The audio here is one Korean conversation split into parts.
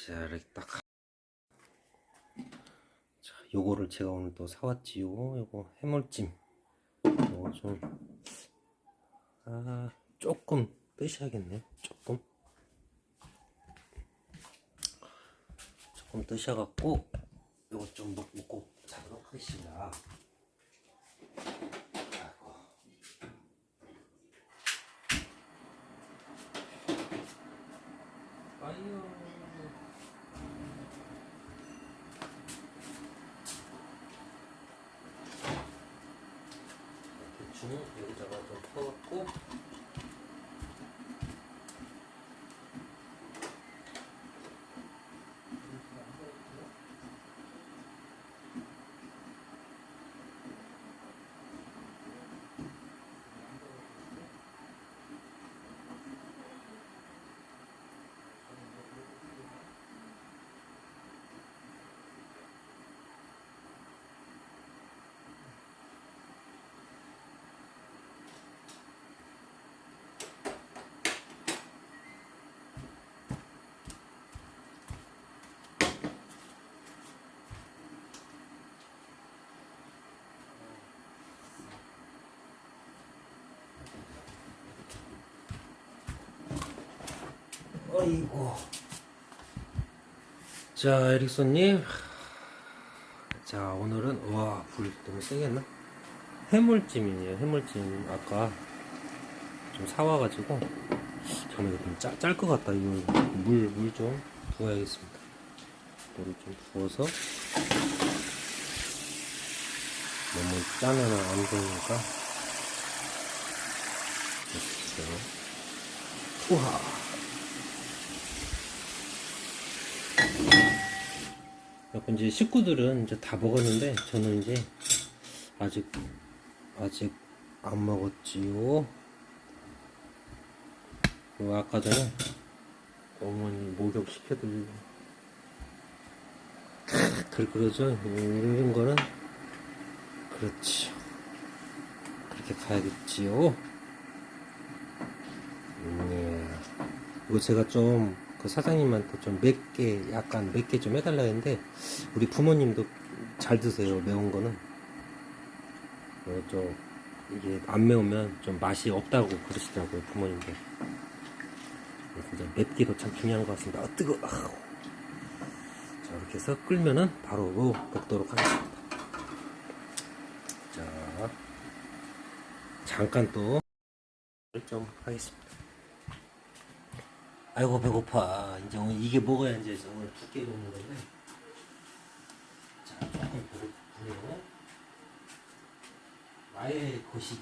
자, 이렇게 딱. 자, 요거를 제가 오늘 또 사왔지요. 요거 해물찜. 요거 좀, 조금 뜨셔야겠네요. 조금 뜨셔갖고, 요거 좀 먹고 자도록 하겠습니다. 아이고. 대충 여기다가 좀 퍼갖고, 어이구. 자, 에릭손님. 자, 오늘은, 와, 불 너무 세겠나? 해물찜이에요. 해물찜. 아까 좀 사와가지고. 잠깐만, 이거 좀 짤 것 같다. 이거 물 좀 부어야겠습니다. 물을 좀 부어서. 너무 짜면은 안 되니까. 우와. 약간 이제 식구들은 이제 다 먹었는데 저는 이제 아직 안 먹었지요. 아까 전에 어머니 목욕 시켜드리고 그러죠. 이런 거는 그렇죠. 그렇게 가야겠지요. 이거 제가 좀 그 사장님한테 좀 약간 맵게 좀 해달라 했는데 우리 부모님도 잘 드세요. 매운 거는 이게 안 매우면 좀 맛이 없다고 그러시더라고요, 부모님들. 진짜 맵기도 참 중요한 것 같습니다. 뜨거. 자, 이렇게 해서 끓면은 바로 먹도록 하겠습니다. 자, 잠깐 또 좀 하겠습니다. 아이고 배고파. 이제 오늘 이게 먹어야 이제 오늘 2끼 먹는 건데. 자, 조금 배고프네요. 나의 거시기.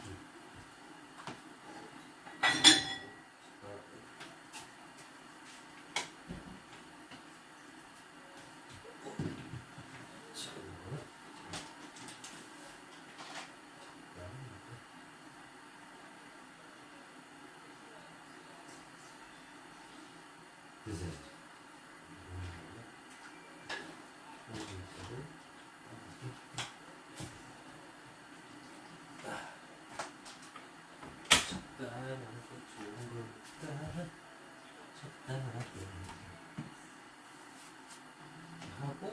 하고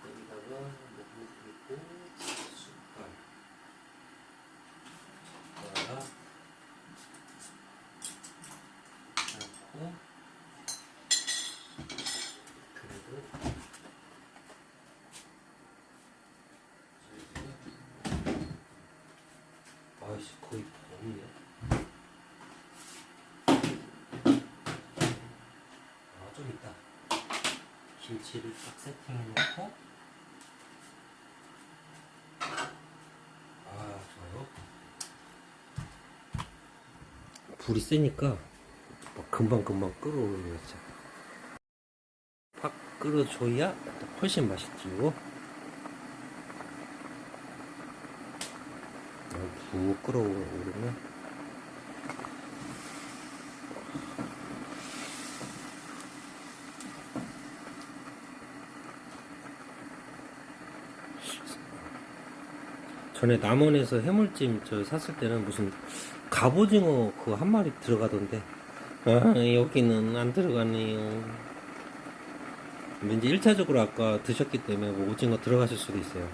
여기다가 먹고 숟갈 넣고 그래도 아이씨 거의 없네. 좀 이따 김치를 딱 세팅해 놓고 좋아요. 불이 세니까 금방 끓어오르죠. 팍 끓어줘야 훨씬 맛있지요. 푹 끓어오르면 전에 남원에서 해물찜 저 샀을 때는 무슨 갑오징어 그거 한 마리 들어가던데 여기는 안 들어가네요. 왠지 1차적으로 아까 드셨기 때문에 뭐 오징어 들어가실 수도 있어요.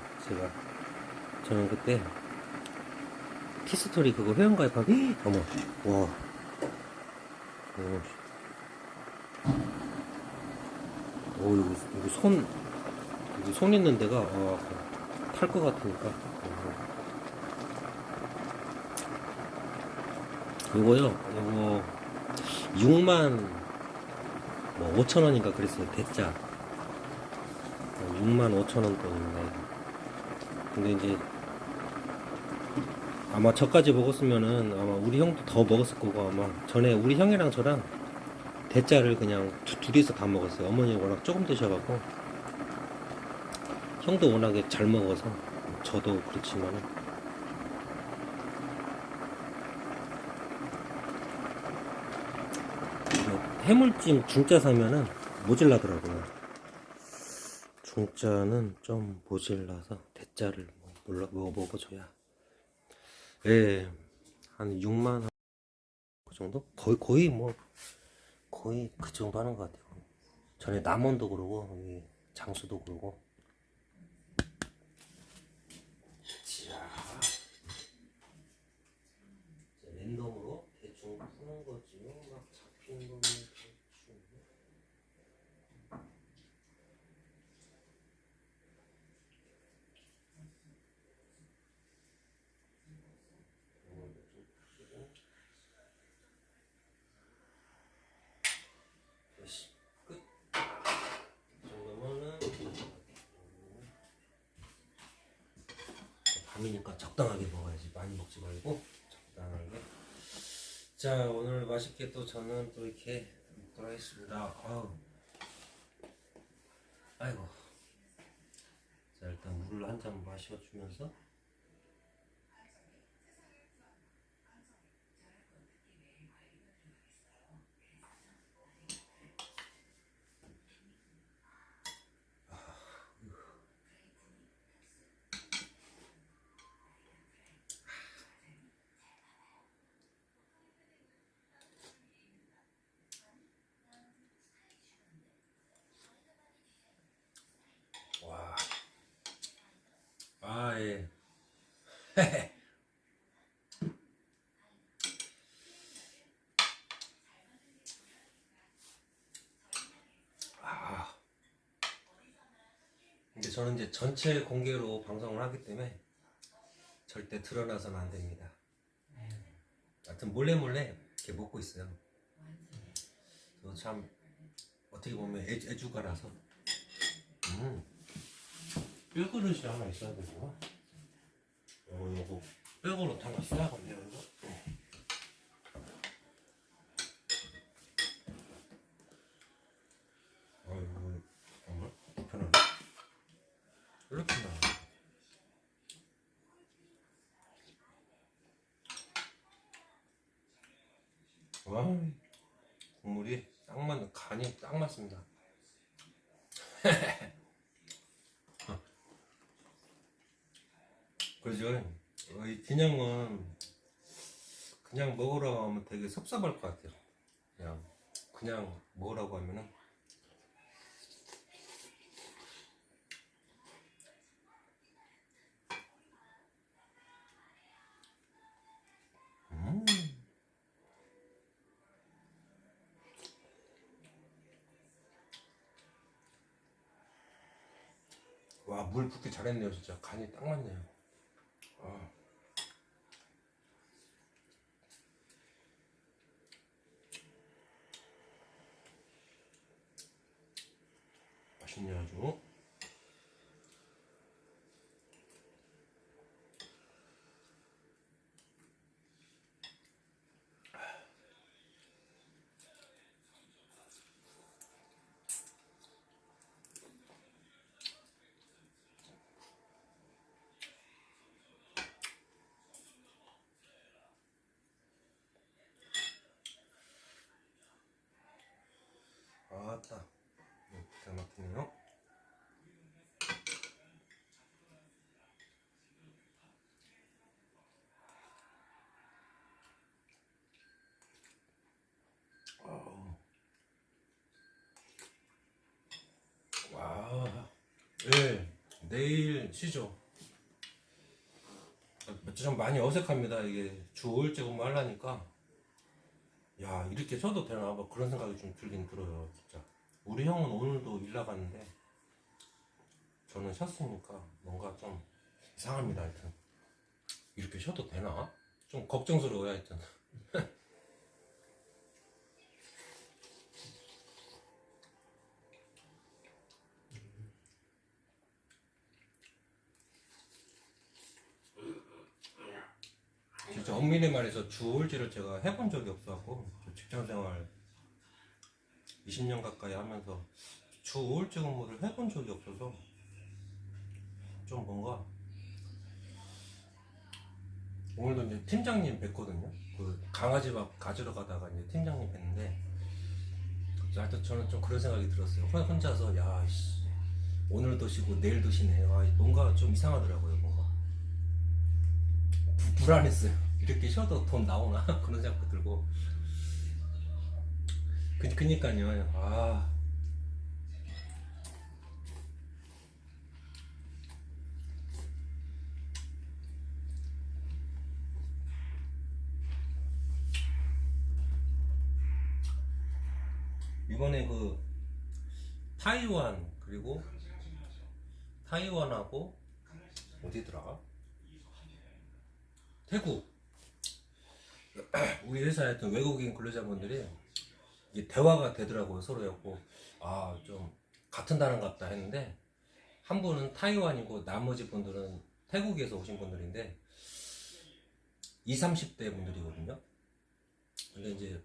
저는 그때 티스토리 그거 회원가입한 어머 와 오, 여기 손 있는 데가 탈 것 같으니까 요거 6만 뭐 5천 원인가 그랬어요. 대짜 6만 5천 원 돈인데 근데 이제 아마 저까지 먹었으면은 아마 우리 형도 더 먹었을 거고 아마 전에 우리 형이랑 저랑 대짜를 그냥 둘이서 다 먹었어요. 어머니 워낙 조금 드셔갖고 형도 워낙에 잘 먹어서 저도 그렇지만은 해물찜 중짜 사면은 모질라더라고요. 중짜는 좀 모질라서 대짜를 먹어줘야 예, 한 6만 원 그 정도? 거의 그 정도 하는 것 같아요. 전에 남원도 그러고 여기 장수도 그러고 자 랜덤으로 대충 푸는 거지 막 잡히는 거는 대충 다시 끝. 이 정도면은 밤이니까 적당하게 먹어야지. 많이 먹지 말고 적당하게. 자, 오늘 맛있게 또 저는 또 이렇게 먹도록 하겠습니다. 아이고. 자, 일단 물을 한 잔 마셔주면서 와, 예. 아, 근데 저는 이제 전체 공개로 방송을 하기 때문에 절대 드러나서는 안 됩니다. 하여튼 몰래 이렇게 먹고 있어요. 참 어떻게 보면 애주가라서 뼈그릇이 하나 있어야 되고 요거 뼈그릇 하나 써야겠네요. 이거 이거 정말 편하네. 이렇게 나와. 와, 국물이 딱 맞는 간이 딱 맞습니다. 그죠? 이 그냥 먹으라고 하면 되게 섭섭할 것 같아요. 그냥 먹으라고 하면은 음. 와, 물 붓기 잘했네요. 진짜 간이 딱 맞네요. 아, 맛있네 아주. 아따, 기가 막히네요. 내일 쉬죠. 좀 많이 어색합니다. 이게 주 5일째 근무 하려니까 야 이렇게 쉬어도 되나 뭐 그런 생각이 좀 들긴 들어요. 진짜 우리 형은 오늘도 일 나갔는데 저는 쉬었으니까 뭔가 좀 이상합니다. 하여튼 이렇게 쉬어도 되나? 좀 걱정스러워요. 하여튼 진짜 엄밀히 말해서 주 5일제를 제가 해본 적이 없어갖고 직장생활 20년 가까이 하면서 주 5일제 근무를 해본 적이 없어서 좀 뭔가 오늘도 이제 팀장님 뵀거든요. 그 강아지밥 가지러 가다가 이제 팀장님 뵀는데 하여튼 저는 좀 그런 생각이 들었어요. 혼자서 야 씨, 오늘도 쉬고 내일도 쉬네. 아, 뭔가 좀 이상하더라고요. 뭔가 불안했어요. 이렇게 쉬어도 돈 나오나 그런 생각도 들고. 그니까요. 아 이번에 그 타이완 그리고 타이완하고 어디더라? 태국 우리 회사에 했던 외국인 근로자분들이 이게 대화가 되더라고요. 서로였고 아 좀 같은 나라 같다 했는데 한 분은 타이완이고 나머지 분들은 태국에서 오신 분들인데 20, 30대 분들이거든요. 근데 이제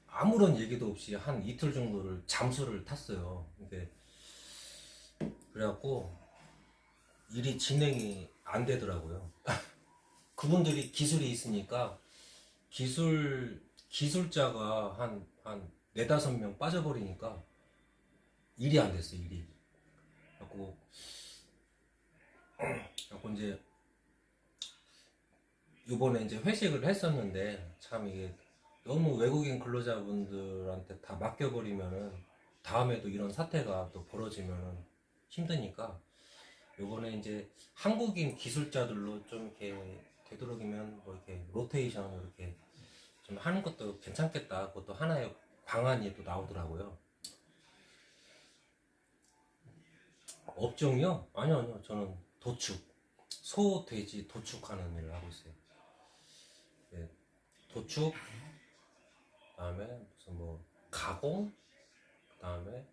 아무런 얘기도 없이 한 이틀 정도를 잠수를 탔어요. 근데 그래갖고 일이 진행이 안 되더라고요. 그분들이 기술이 있으니까 기술자가 한 네다섯 명 빠져버리니까 일이 안 됐어요, 일이. 그래갖고 이제 이번에 이제 회식을 했었는데 참 이게 너무 외국인 근로자분들한테 다 맡겨버리면은 다음에도 이런 사태가 또 벌어지면은 힘드니까 요번에 이제 한국인 기술자들로 좀 이렇게 되도록이면 뭐 이렇게 로테이션 이렇게 좀 하는 것도 괜찮겠다. 그것도 하나의 방안이 또 나오더라고요. 업종이요? 아니요. 저는 도축, 소, 돼지 도축하는 일을 하고 있어요. 네, 도축, 그다음에 무슨 뭐 가공, 그다음에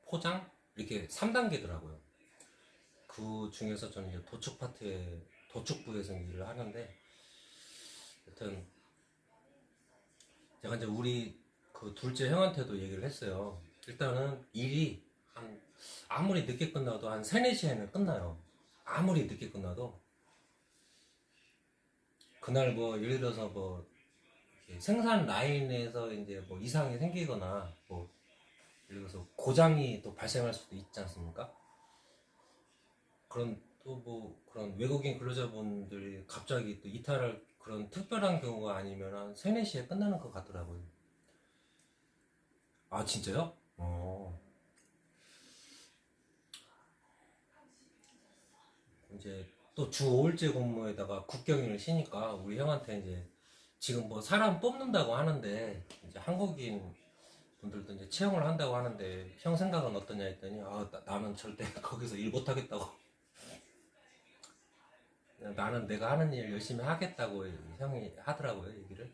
포장 이렇게 3단계더라고요. 그 중에서 저는 이제 도축부에서 일을 하는데, 여튼 제가 이제 우리 그 둘째 형한테도 얘기를 했어요. 일단은 일이 아무리 늦게 끝나도 한 3, 4시에는 끝나요. 아무리 늦게 끝나도 그날 뭐 예를 들어서 뭐 생산 라인에서 이제 뭐 이상이 생기거나 뭐 예를 들어서 고장이 또 발생할 수도 있지 않습니까? 그런 또 뭐 그런 외국인 근로자분들이 갑자기 또 이탈할 그런 특별한 경우가 아니면 한 3, 4시에 끝나는 것 같더라고요. 아 진짜요? 이제 또 주 5일제 근무에다가 국경일을 쉬니까 우리 형한테 이제 지금 뭐 사람 뽑는다고 하는데 이제 한국인 분들도 이제 채용을 한다고 하는데 형 생각은 어떠냐 했더니 나는 절대 거기서 일 못하겠다고. 나는 내가 하는 일 열심히 하겠다고 형이 하더라고요 얘기를.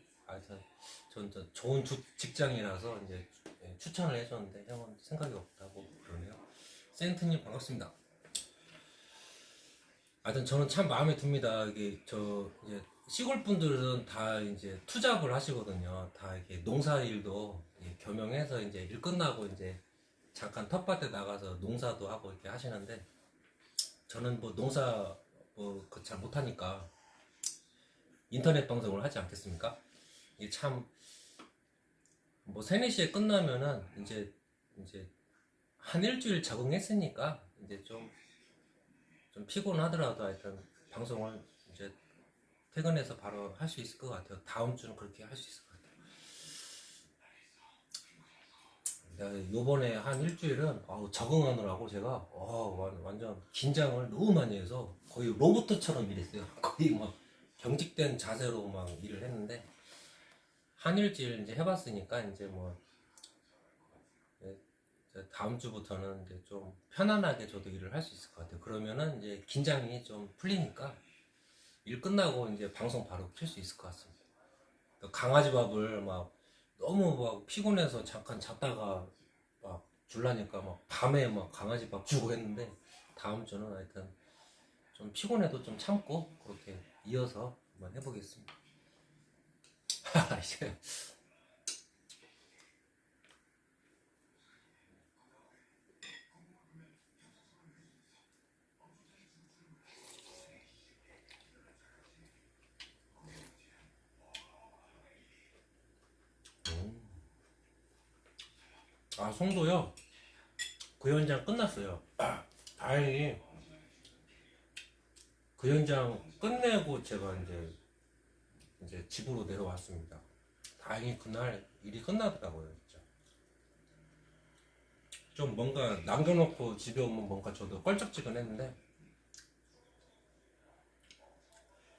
전 좋은 직장이라서 이제 추천을 해줬는데 형은 생각이 없다고 그러네요. 센트님 반갑습니다. 하여튼 저는 참 마음에 듭니다. 이게 이제 시골 분들은 다 이제 투잡을 하시거든요. 다 이렇게 농사일도 겸용해서 이제 일 끝나고 이제 잠깐 텃밭에 나가서 농사도 하고 이렇게 하시는데 저는 뭐 농사 잘 못하니까 인터넷 방송을 하지 않겠습니까? 이게 참 뭐 3, 4시에 끝나면은 이제 한 일주일 적응했으니까 이제 좀 피곤하더라도 하여튼 방송을 이제 퇴근해서 바로 할 수 있을 것 같아요. 다음 주는 그렇게 할 수 있을 것 같아요. 요번에 한 일주일은 적응하느라고 제가 완전 긴장을 너무 많이 해서 거의 로봇처럼 일했어요. 거의 막 경직된 자세로 막 일을 했는데 한 일주일 이제 해봤으니까 이제 뭐 이제 다음 주부터는 이제 좀 편안하게 저도 일을 할 수 있을 것 같아요. 그러면은 이제 긴장이 좀 풀리니까 일 끝나고 이제 방송 바로 킬 수 있을 것 같습니다. 강아지 밥을 막 너무 막 피곤해서 잠깐 잤다가 막 줄라니까 막 밤에 막 강아지 밥 주고 했는데 다음 주는 하여튼 좀 피곤해도 좀 참고 그렇게 이어서 한번 해보겠습니다. 이제 송도요. 그 현장 끝났어요. 다행히 그 현장 끝내고 제가 이제 집으로 내려왔습니다. 다행히 그날 일이 끝나더라고요. 진짜. 좀 뭔가 남겨놓고 집에 오면 뭔가 저도 껄쩍지근했는데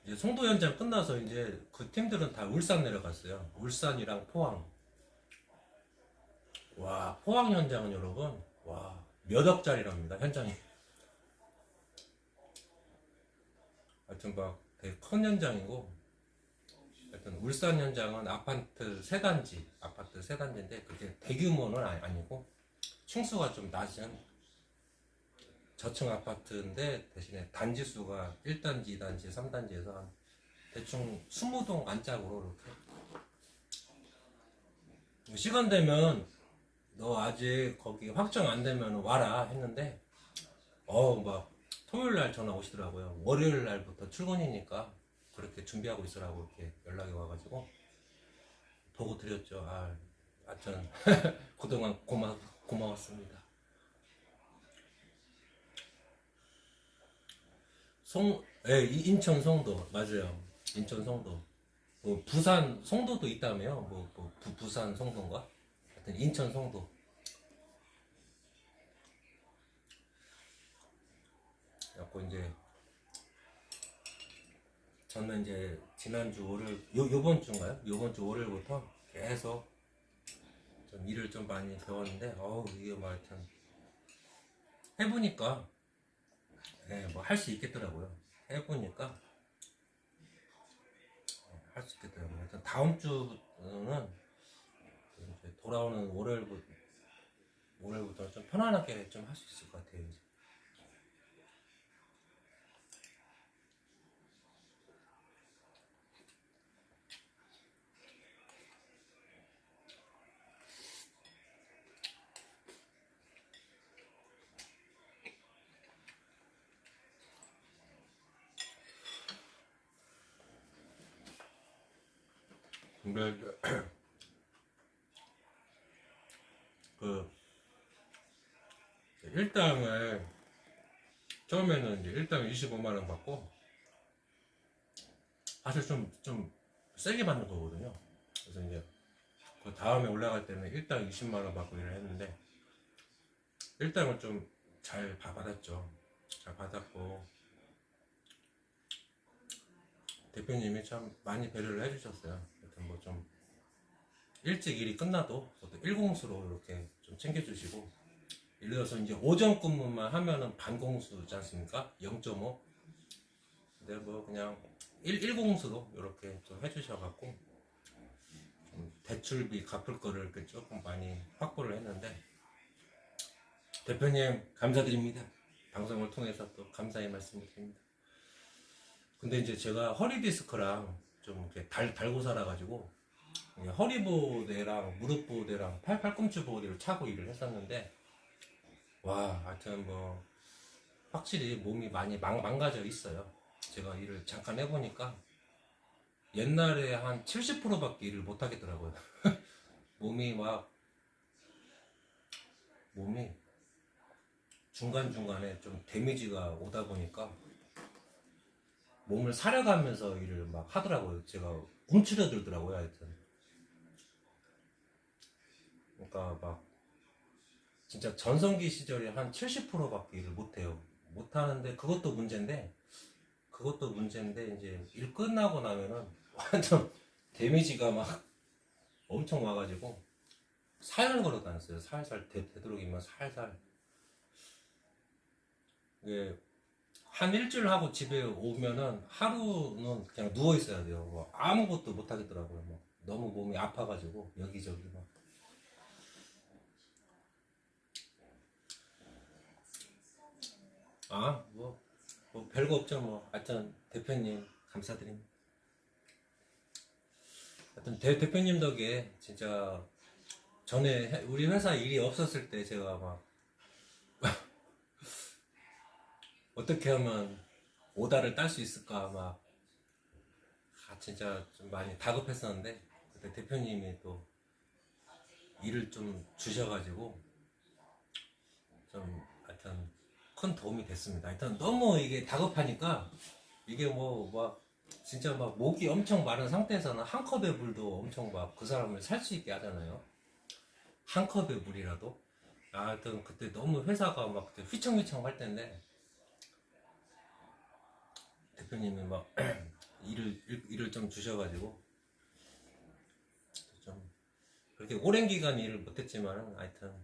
이제 송도 현장 끝나서 이제 그 팀들은 다 울산 내려갔어요. 울산이랑 포항. 와, 포항 현장은 여러분, 와, 몇 억짜리랍니다, 현장이. 하여튼 막 되게 큰 현장이고, 하여튼 울산 현장은 아파트 세 단지인데, 그게 대규모는 아니고, 층수가 좀 낮은 저층 아파트인데, 대신에 단지 수가 1단지, 2단지, 3단지에서 한 대충 20동 안짝으로 이렇게. 시간 되면, 너 아직 거기 확정 안 되면 와라 했는데, 막 토요일 날 전화 오시더라고요. 월요일 날부터 출근이니까 그렇게 준비하고 있으라고 이렇게 연락이 와가지고 보고 드렸죠. 하여튼 그동안 고마웠습니다. 인천 송도 맞아요. 인천 송도. 뭐 부산 송도도 있다며요. 부산 송도인가? 하여튼 인천 송도. 그래갖고 이제 저는 이제 지난주 월요일 요번 주인가요? 요번 주 월요일부터 계속 좀 일을 좀 많이 배웠는데 이게 뭐 하여튼 해보니까 뭐 할 수 있겠더라고요. 해보니까 할 수 있겠더라고요. 하여튼 다음 주는 이제 돌아오는 월요일부터 좀 편안하게 좀 할 수 있을 것 같아요. 이제. 근데 그 일당을 처음에는 이제 일당 25만 원 받고 사실 좀 세게 받는 거거든요. 그래서 이제 그 다음에 올라갈 때는 일당 20만 원 받고 일을 했는데 일당을 좀 잘 받았죠. 잘 받았고 대표님이 참 많이 배려를 해주셨어요. 하여튼 뭐 좀 일찍 일이 끝나도 저도 일공수로 이렇게 좀 챙겨주시고 예를 들어서 이제 오전 근무만 하면은 반공수지 않습니까? 0.5. 근데 뭐 그냥 일공수로 이렇게 좀 해주셔갖고 좀 대출비 갚을 거를 이렇게 조금 많이 확보를 했는데 대표님 감사드립니다. 방송을 통해서 또 감사의 말씀을 드립니다. 근데 이제 제가 허리 디스크랑 좀 이렇게 달고 살아가지고 허리 보호대랑 무릎 보호대랑 팔꿈치 보호대를 차고 일을 했었는데 하여튼 뭐 확실히 몸이 많이 망가져 있어요. 제가 일을 잠깐 해보니까 옛날에 한 70%밖에 일을 못 하겠더라고요. 몸이 중간중간에 좀 데미지가 오다 보니까 몸을 사려가면서 일을 막 하더라고요. 제가 움츠려들더라고요. 하여튼 그러니까 막 진짜 전성기 시절에 한 70%밖에 일을 못해요. 못하는데 그것도 문제인데 이제 일 끝나고 나면은 완전 데미지가 막 엄청 와가지고 살살 걸어 다녔어요. 살살 되도록이면 살살. 이게 한 일주일 하고 집에 오면은 하루는 그냥 누워 있어야 돼요. 뭐 아무것도 못 하겠더라고요. 뭐 너무 몸이 아파가지고 여기저기 막. 뭐 별거 없죠. 뭐 하여튼 대표님 감사드립니다. 하여튼 대표님 덕에 진짜 전에 우리 회사 일이 없었을 때 제가 막 어떻게 하면 오다를 딸 수 있을까 막 진짜 좀 많이 다급했었는데 그때 대표님이 또 일을 좀 주셔가지고 좀 하여튼 큰 도움이 됐습니다. 하여튼 너무 이게 다급하니까 이게 뭐 막 진짜 막 목이 엄청 마른 상태에서는 한 컵의 물도 엄청 막 그 사람을 살 수 있게 하잖아요. 한 컵의 물이라도. 하여튼 그때 너무 회사가 막 그때 휘청휘청 할 때인데 대표님이 막 일을 좀 주셔가지고 좀 그렇게 오랜 기간 일을 못했지만은 하여튼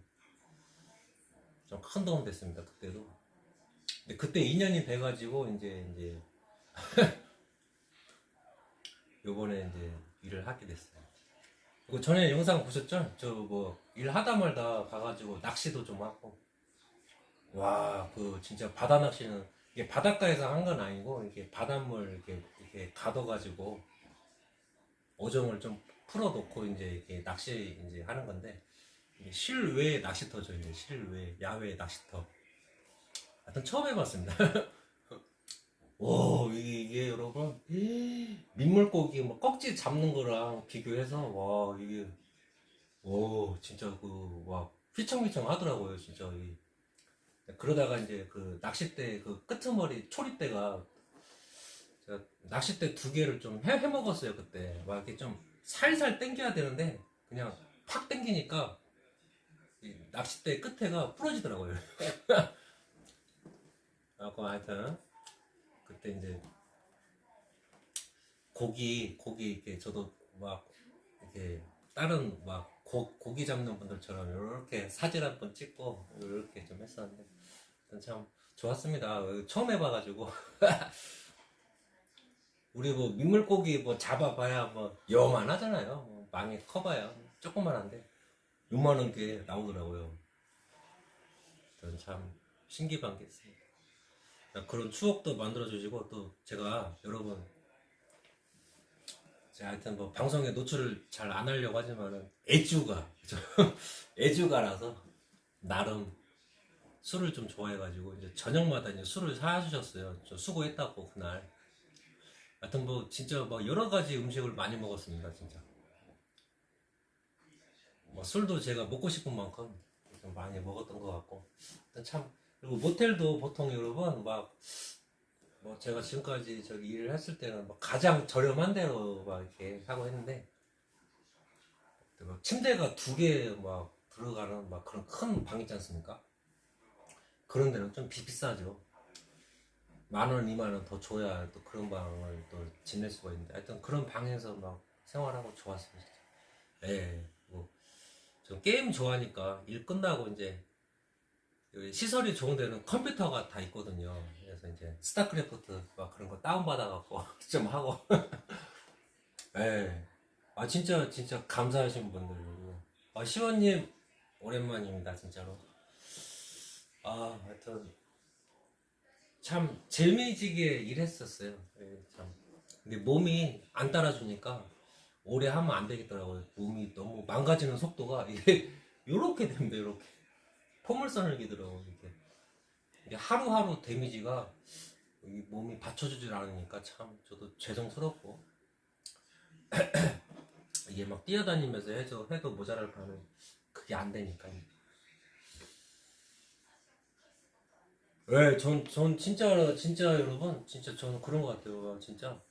좀 큰 도움 됐습니다. 그때도. 근데 그때 인연이 돼가지고 이제 요번에 이제 일을 하게 됐어요. 그리고 전에 영상 보셨죠? 저 뭐 일하다 말다 가가지고 낚시도 좀 하고 와 그 진짜 바다 낚시는 이게 바닷가에서 한 건 아니고 이렇게 바닷물 이렇게 가둬가지고 오정을 좀 풀어놓고 이제 이렇게 낚시 이제 하는 건데 이게 실외 낚시터죠. 이제 실외 야외 낚시터. 하여튼 처음 해봤습니다. 와 이게 여러분 민물고기 뭐 꺽지 잡는 거랑 비교해서 와 이게 오 진짜 그 와 휘청휘청 하더라고요 진짜 그러다가 이제 그 낚싯대 그 끄트머리 초리대가 제가 낚싯대 두 개를 좀 해먹었어요 그때 막 이렇게 좀 살살 당겨야 되는데 그냥 팍 당기니까 이 낚싯대 끝에가 부러지더라고요. 하여튼 그때 이제 고기 이렇게 저도 막 이렇게 다른 막 고기 잡는 분들처럼 이렇게 사진 한 번 찍고 이렇게 좀 했었는데 참 좋았습니다. 처음 해봐가지고 우리 뭐 민물고기 뭐 잡아봐야 뭐 요만하잖아요. 뭐 망에 커봐야 조그만한데 요만한 게 나오더라고요. 저는 참 신기반기했습니다. 그런 추억도 만들어주시고 또 제가 여러분 제가 하여튼 뭐 방송에 노출을 잘 안 하려고 하지만은 애주가라서 나름 술을 좀 좋아해가지고 이제 저녁마다 이제 술을 사주셨어요. 저 수고했다고 그날. 하여튼 뭐 진짜 뭐 여러 가지 음식을 많이 먹었습니다 진짜. 뭐 술도 제가 먹고 싶은 만큼 좀 많이 먹었던 것 같고. 하여튼 참 그리고 모텔도 보통 여러분 막 뭐 제가 지금까지 저기 일을 했을 때는 뭐 가장 저렴한 데로 막 이렇게 하고 했는데 막 침대가 두 개 막 들어가는 막 그런 큰 방 있지 않습니까? 그런 데는 좀 비싸죠. 10,000원, 20,000원 더 줘야 또 그런 방을 또 지낼 수가 있는데 하여튼 그런 방에서 막 생활하고 좋았어요 진짜. 예. 뭐 저 게임 좋아하니까 일 끝나고 이제 여기 시설이 좋은 데는 컴퓨터가 다 있거든요. 그래서 이제 스타크래프트 막 그런 거 다운받아갖고 좀 하고. 예. 진짜 감사하신 분들. 시원님 오랜만입니다 진짜로. 하여튼 참 재미지게 일했었어요. 예, 참. 근데 몸이 안 따라주니까 오래 하면 안 되겠더라고요. 몸이 너무 망가지는 속도가 이게 요렇게 됩니다. 요렇게 포물선을 기더라고요. 이게 하루하루 데미지가 이 몸이 받쳐주질 않으니까 참 저도 죄송스럽고 이게 막 뛰어다니면서 해도 모자랄 바는 그게 안 되니까. 네, 전 진짜 여러분, 진짜 저는 그런 것 같아요. 진짜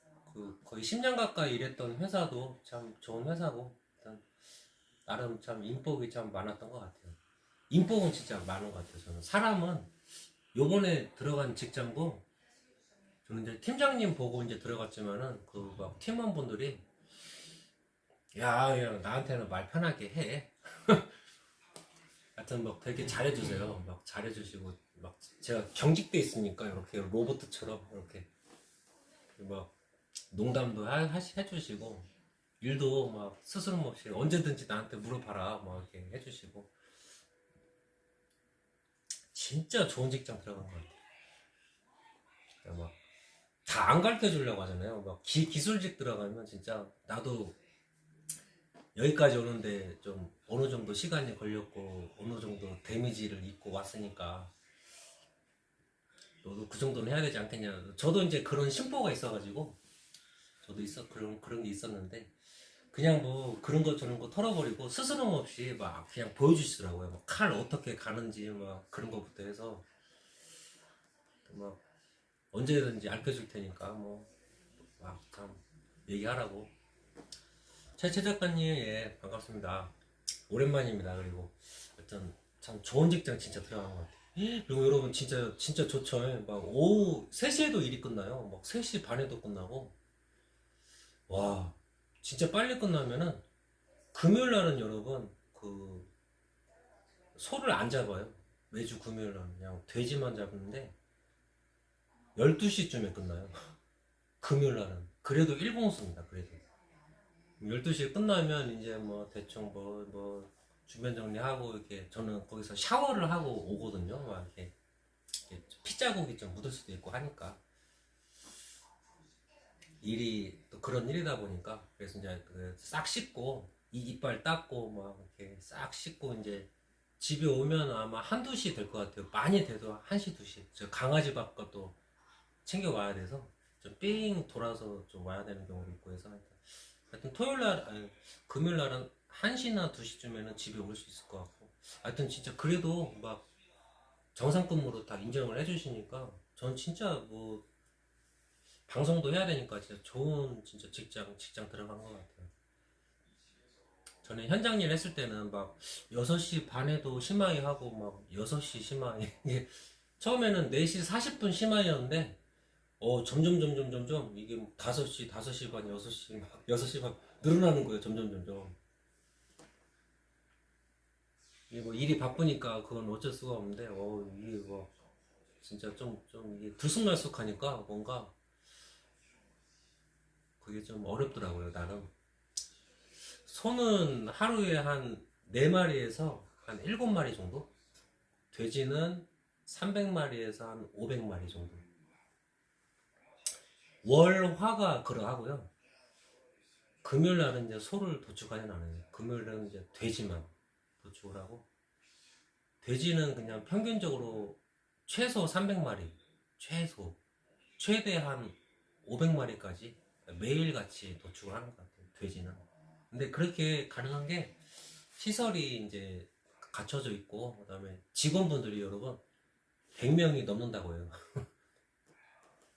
거의 10년 가까이 일했던 회사도 참 좋은 회사고, 일단 나름 참 인복이 참 많았던 것 같아요. 인복은 진짜 많은 것 같아요. 저는 사람은 요번에 들어간 직장도 저는 이제 팀장님 보고 이제 들어갔지만은 그 막 팀원분들이 야, 그냥 나한테는 말 편하게 해. 하여튼 막 되게 잘해주세요. 막 잘해주시고 막 제가 경직돼 있으니까 이렇게 로봇처럼 이렇게 막 농담도 해주시고 일도 막 스스럼 없이 언제든지 나한테 물어봐라 막 이렇게 해주시고 진짜 좋은 직장 들어간 것 같아요. 막 다 안 가르쳐 주려고 하잖아요. 막 기술직 들어가면 진짜 나도 여기까지 오는데 좀 어느 정도 시간이 걸렸고 어느 정도 데미지를 입고 왔으니까 너도 그 정도는 해야 되지 않겠냐. 저도 이제 그런 심보가 있어가지고 저도 그런 게 있었는데 그냥 뭐 그런 거 저런 거 털어버리고 스스럼 없이 막 그냥 보여주시더라고요. 막 칼 어떻게 가는지 막 그런 거부터 해서 막 언제든지 알려줄 테니까 뭐 막 참 얘기하라고. 최 작가님, 예, 반갑습니다. 오랜만입니다. 그리고 하여튼 참 좋은 직장 진짜 들어간 것 같아요. 그리고 여러분 진짜 좋죠. 막 오후 3시에도 일이 끝나요. 막 3시 반에도 끝나고 와 진짜 빨리 끝나면은 금요일 날은 여러분 그 소를 안 잡아요. 매주 금요일 날은 그냥 돼지만 잡는데 12시쯤에 끝나요. 금요일 날은 그래도 일공수입니다. 그래도 12시에 끝나면 이제 뭐 대충 뭐 주변 정리하고 이렇게 저는 거기서 샤워를 하고 오거든요. 막 이렇게 피자국이 좀 묻을 수도 있고 하니까 일이 또 그런 일이다 보니까 그래서 이제 싹 씻고 이빨 닦고 막 이렇게 싹 씻고 이제 집에 오면 아마 한두 시 될 것 같아요. 많이 돼도 1시, 2시. 저 강아지 밥과 또 챙겨 와야 돼서 좀 삥 돌아서 좀 와야 되는 경우도 있고 해서 하여튼 토요일 날, 아니, 금요일 날은 1시나 2시쯤에는 집에 올 수 있을 것 같고 하여튼 진짜 그래도 막 정상근무로 다 인정을 해주시니까 전 진짜 뭐 방송도 해야 되니까 진짜 좋은 진짜 직장 들어간 것 같아요. 저는 현장 일 했을 때는 막 6시 반에도 심하이 하고 막 6시 심하이 이게 처음에는 4시 40분 심하이였는데 점점 이게 5시 반 6시 막 6시 막 늘어나는 거예요. 점점 이게 뭐 일이 바쁘니까 그건 어쩔 수가 없는데 이게 뭐 진짜 좀 이게 들쑥날쑥하니까 뭔가 그게 좀 어렵더라고요. 나름 소는 하루에 한 4마리에서 한 7마리 정도? 돼지는 300마리에서 한 500마리 정도. 월화가 그러하고요. 금요일 날은 이제 소를 도축하진 않아요. 금요일 날은 이제 돼지만 도축을 하고, 돼지는 그냥 평균적으로 최소 300마리, 최대 한 500마리까지 매일 같이 도축을 하는 것 같아요. 돼지는. 근데 그렇게 가능한 게 시설이 이제 갖춰져 있고 그다음에 직원분들이 여러분 100명이 넘는다고 해요.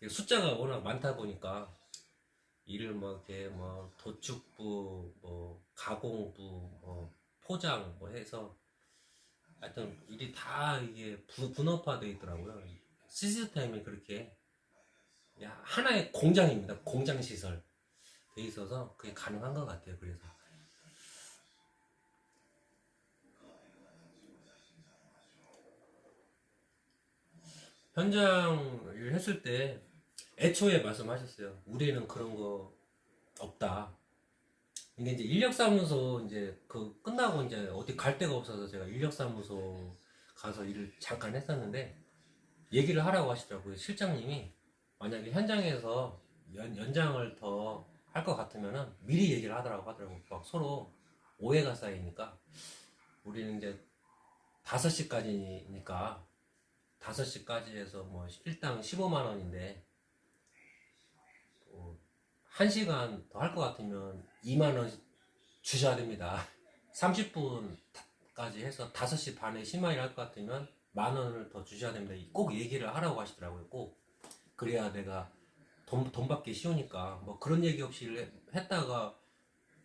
숫자가 워낙 많다 보니까 일을 뭐 이렇게 뭐 도축부, 뭐 가공부, 뭐 포장 뭐 해서 하여튼 일이 다 이게 분업화되어 있더라고요. 시스템이 그렇게 하나의 공장입니다. 공장 시설 돼 있어서 그게 가능한 것 같아요. 그래서 현장 일 했을 때 애초에 말씀하셨어요. 우리는 그런 거 없다. 이게 이제 인력사무소 이제 그 끝나고 이제 어디 갈 데가 없어서 제가 인력사무소 가서 일을 잠깐 했었는데 얘기를 하라고 하시더라고요. 실장님이 만약에 현장에서 연장을 더 할 것 같으면은 미리 얘기를 하더라고요. 막 서로 오해가 쌓이니까 우리는 이제 5시까지니까 5시까지 해서 뭐 일당 15만 원인데 1시간 더 할 것 같으면 2만 원 주셔야 됩니다. 30분까지 해서 5시 반에 심화일 할 것 같으면 10,000원을 더 주셔야 됩니다. 꼭 얘기를 하라고 하시더라고요. 꼭 그래야 내가 돈 받기 쉬우니까 뭐 그런 얘기 없이 했다가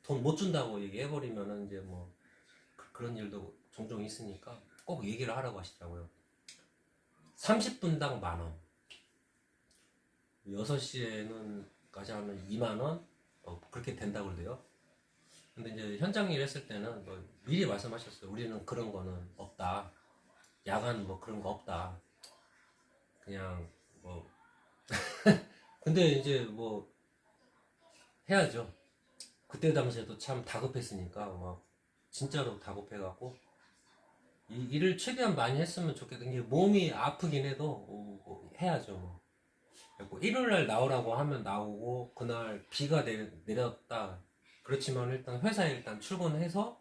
돈 못 준다고 얘기해버리면은 이제 뭐 그런 일도 종종 있으니까 꼭 얘기를 하라고 하시더라고요. 30분당 10,000원. 6시에는 까지 하면 20,000원? 그렇게 된다고 그러대요. 근데 이제 현장 일 했을 때는 뭐 미리 말씀하셨어요. 우리는 그런 거는 없다. 야간 뭐 그런 거 없다. 그냥 뭐 근데 이제 뭐 해야죠. 그때 당시에도 참 다급했으니까 막 진짜로 다급해갖고 이 일을 최대한 많이 했으면 좋겠다. 이게 몸이 아프긴 해도 뭐 해야죠. 뭐. 그리고 일요일날 나오라고 하면 나오고 그날 비가 내렸다. 그렇지만 일단 회사에 일단 출근해서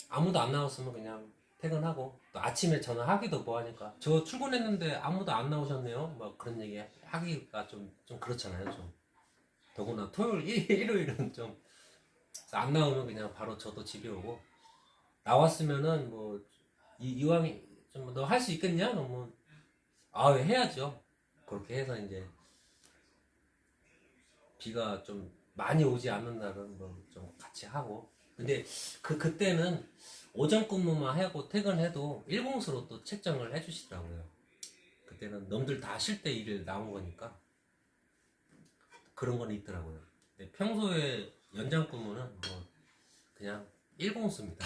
아무도 안 나왔으면 그냥 퇴근하고 또 아침에 전화하기도 뭐하니까 저 출근했는데 아무도 안 나오셨네요. 막 그런 얘기 하기가 좀 그렇잖아요. 좀 더구나 토요일 일요일은 좀 안 나오면 그냥 바로 저도 집에 오고 나왔으면은 뭐 이왕 좀 너 할 수 있겠냐? 그러면 해야죠. 그렇게 해서 이제 비가 좀 많이 오지 않는 날은 뭐 좀 같이 하고 근데 그때는 오전 근무만 하고 퇴근해도 일공수로 또 책정을 해주시더라고요. 그때는 놈들 다 쉴 때 일을 나온 거니까 그런 건 있더라고요. 근데 평소에 연장 근무는 뭐 그냥 일공수입니다.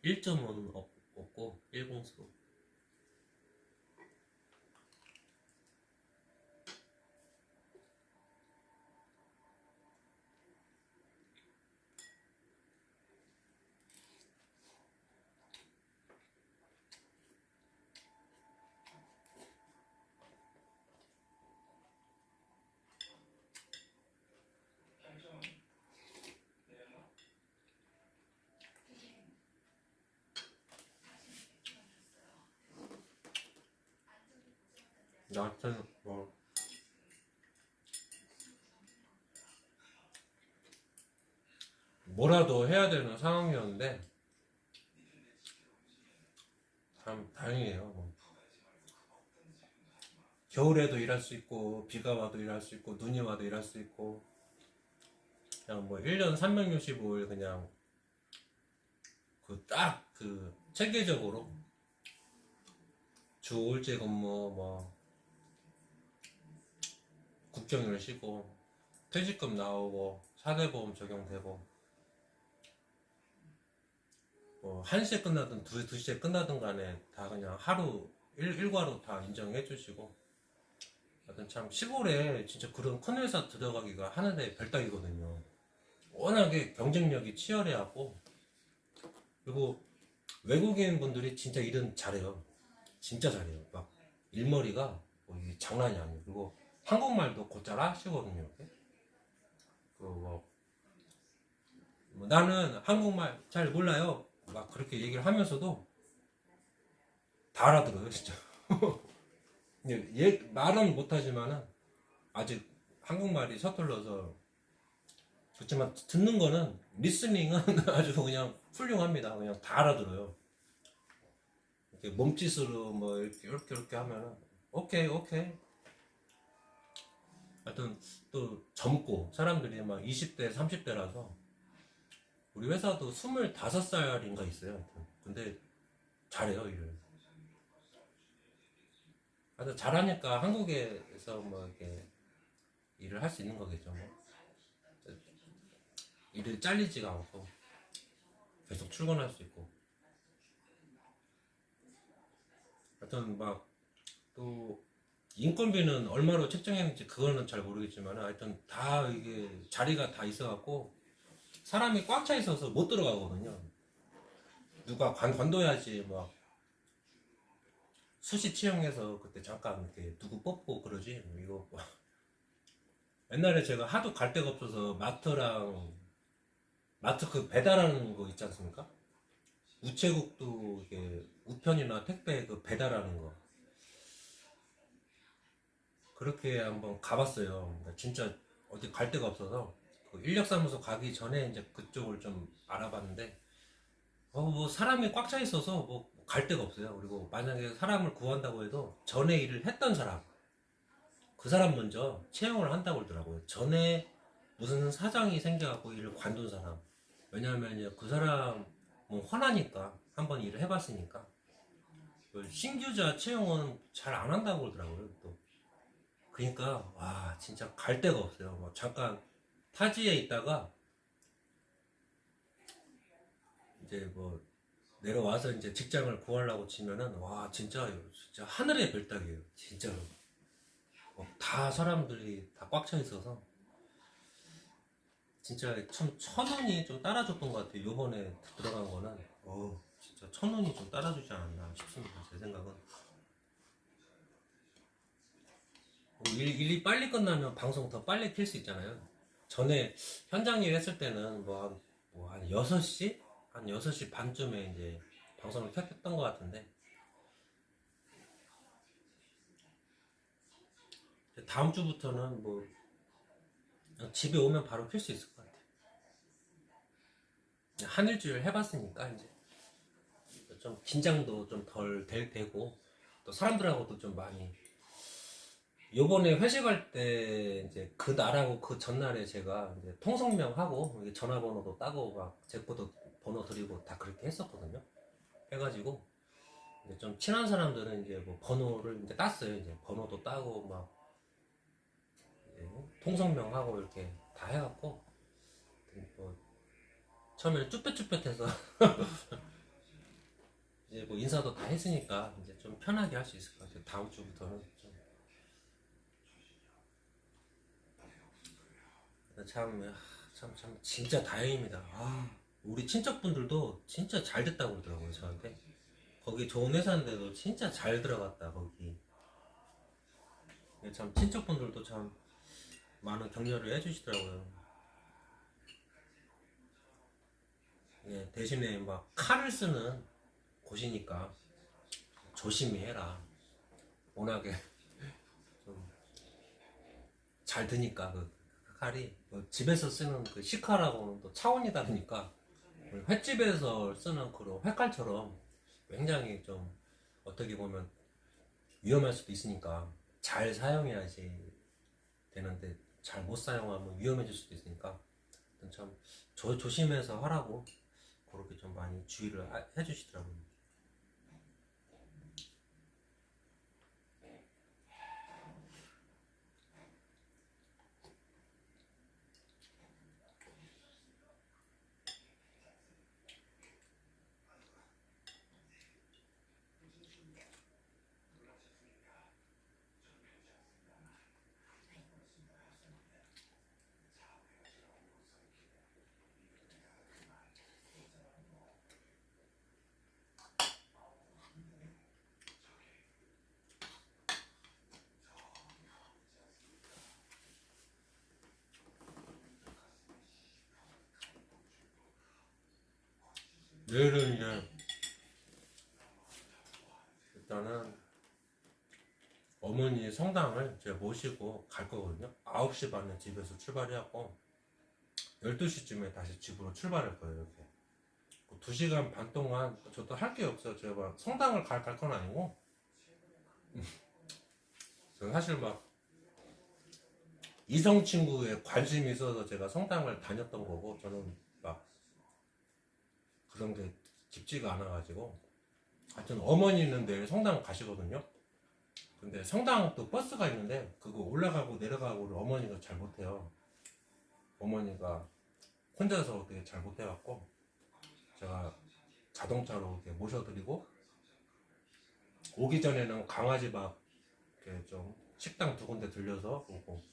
1.5는 없고 일공수로. 나한테는 뭐 뭐라도 해야 되는 상황이었는데 참 다행이에요. 뭐. 겨울에도 일할 수 있고 비가 와도 일할 수 있고 눈이 와도 일할 수 있고 그냥 뭐 1년 365일 그냥 그 체계적으로 주 5일제 근무 뭐 국정일 쉬고 퇴직금 나오고 사대보험 적용되고 뭐 1시에 끝나든 2시에 끝나든 간에 다 그냥 하루 일과로 다 인정해 주시고 하여튼 참 시골에 진짜 그런 큰 회사 들어가기가 하늘의 별따기거든요. 워낙에 경쟁력이 치열해갖고 그리고 외국인 분들이 진짜 일은 잘해요. 진짜 잘해요. 막 일머리가 뭐 이게 장난이 아니에요. 그리고 한국말도 곧잘 하시거든요. 뭐 나는 한국말 잘 몰라요. 막 그렇게 얘기를 하면서도 다 알아들어요, 진짜. 말은 못하지만은 아직 한국말이 서툴러서 그렇지만 듣는 거는 리스닝은 아주 그냥 훌륭합니다. 그냥 다 알아들어요. 이렇게 몸짓으로 뭐 이렇게 하면은 오케이. 하여튼 또 젊고 사람들이 막 20대 30대라서 우리 회사도 25살인가 있어요. 하여튼. 근데 잘해요 일을. 하여튼 잘하니까 한국에서 뭐 이렇게 일을 할 수 있는 거겠죠. 뭐. 일을 잘리지가 않고 계속 출근할 수 있고. 하여튼 막 또 인건비는 얼마로 책정했는지 그거는 잘 모르겠지만 하여튼 다 이게 자리가 다 있어갖고 사람이 꽉 차 있어서 못 들어가거든요. 누가 관둬야지 막 수시 채용해서 그때 잠깐 이렇게 누구 뽑고 그러지 이거 뭐. 옛날에 제가 하도 갈 데가 없어서 마트 그 배달하는 거 있지 않습니까? 우체국도 이게 우편이나 택배 그 배달하는 거 그렇게 한번 가봤어요. 진짜 어디 갈 데가 없어서 그 인력사무소 가기 전에 이제 그쪽을 좀 알아봤는데 뭐 사람이 꽉 차 있어서 뭐 갈 데가 없어요. 그리고 만약에 사람을 구한다고 해도 전에 일을 했던 사람 그 사람 먼저 채용을 한다고 그러더라고요. 전에 무슨 사장이 생겨갖고 일을 관둔 사람 왜냐하면 그 사람 뭐 화나니까 한번 일을 해봤으니까. 신규자 채용은 잘 안 한다고 그러더라고요. 또 그러니까 와 진짜 갈 데가 없어요. 뭐 잠깐 타지에 있다가 이제 뭐 내려와서 이제 직장을 구하려고 치면은 와 진짜 하늘의 별따기예요. 진짜로. 다 사람들이 다 꽉 차 있어서 진짜 참 천운이 좀 따라줬던 것 같아요. 요번에 들어간 거는 진짜 천운이 좀 따라주지 않았나 싶습니다. 제 생각은. 일이 빨리 끝나면 방송 더 빨리 킬 수 있잖아요. 전에 현장 일 했을 때는 한 6시? 한 6시 반쯤에 이제 방송을 켰던 것 같은데, 다음 주부터는 뭐, 그냥 집에 오면 바로 킬 수 있을 것 같아요. 한 일주일 해봤으니까, 이제. 좀 긴장도 좀 덜 되고, 또 사람들하고도 좀 많이 요번에 회식할 때 이제 그 날하고 그 전날에 제가 이제 통성명하고 전화번호도 따고 막 제코도 번호 드리고 다 그렇게 했었거든요. 해가지고 이제 좀 친한 사람들은 이제 뭐 번호를 이제 땄어요. 이제 번호도 따고 막 이제 통성명하고 이렇게 다 해갖고 뭐 처음에는 쭈뼛쭈뼛해서 이제 뭐 인사도 다 했으니까 이제 좀 편하게 할 수 있을 것 같아요. 다음 주부터는 좀 참, 진짜 다행입니다. 우리 친척분들도 진짜 잘 됐다고 그러더라고요, 저한테. 거기 좋은 회사인데도 진짜 잘 들어갔다, 거기. 참, 친척분들도 참 많은 격려를 해주시더라고요. 예, 대신에 막 칼을 쓰는 곳이니까 조심히 해라. 워낙에 좀 잘 드니까, 그 칼이. 집에서 쓰는 그 시칼하고는 또 차원이 다르니까, 횟집에서 쓰는 그런 회칼처럼 굉장히 좀 어떻게 보면 위험할 수도 있으니까 잘 사용해야지 되는데 잘 못 사용하면 위험해질 수도 있으니까 참 조심해서 하라고 그렇게 좀 많이 주의를 해주시더라고요. 내일은 이제 일단은 어머니 성당을 제가 모시고 갈 거거든요. 9시 반에 집에서 출발해갖고 12시쯤에 다시 집으로 출발할 거예요. 이렇게 2시간 반 동안 저도 할 게 없어요. 제가 막 성당을 갈 건 아니고 저는 사실 막 이성 친구에 관심이 있어서 제가 성당을 다녔던 거고 저는 막 그런 게 깊지가 않아가지고 하여튼 어머니는 내일 성당 가시거든요. 근데 성당 또 버스가 있는데 그거 올라가고 내려가고를 어머니가 잘 못해요. 어머니가 혼자서 어떻게 잘 못해갖고 제가 자동차로 이렇게 모셔드리고 오기 전에는 강아지 밥 이렇게 좀 식당 2군데 들려서 오고